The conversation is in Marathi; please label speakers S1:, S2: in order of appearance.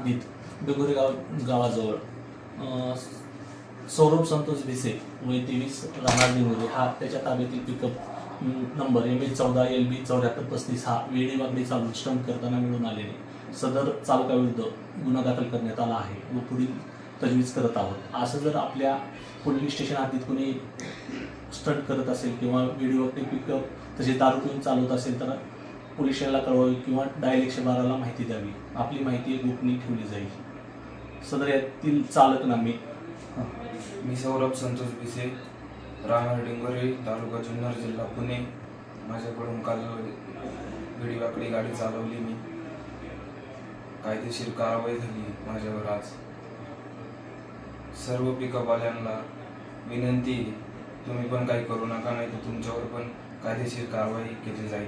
S1: हद्दीत डोंगरे गावाजवळ सौरभ संतोष भिसे वय 23 राहणार डिंगोरे हा त्याच्या ताब्यातील पिकअप नंबर MH14 LB 7435 हा वेडीवाकडी चालून स्टंट करताना मिळून आलेले सदर चालकाविरुद्ध गुन्हा दाखल करण्यात आला आहे व पुढील तजवीज करत आहोत। असं जर आपल्या पोलीस स्टेशन हद्दीत कोणी स्टंट करत असेल किंवा वेडीवाकडी पिकअप तसे दारू पिऊन चालवत असेल तर पोलीस स्टेशनला कळवावी किंवा डायल 112ला माहिती द्यावी। आपली माहिती गोपनीय ठेवली जाईल। सदर यातील चालक नामे
S2: मी सौरभ संतोष भिसे, राहणार डिंगोरे, तालुका जुन्नर, जिल्हा पुणे। माझ्याकडून काल वेडीवाकडी गाडी चालवली मी, कायदेशीर कारवाई झाली माझ्यावर आज। सर्व पिकअपवाल्यांना विनंती, तुम्ही पण काही करू नका, नाही तर तुमच्यावर पण कायदेशीर कारवाई केली जाईल।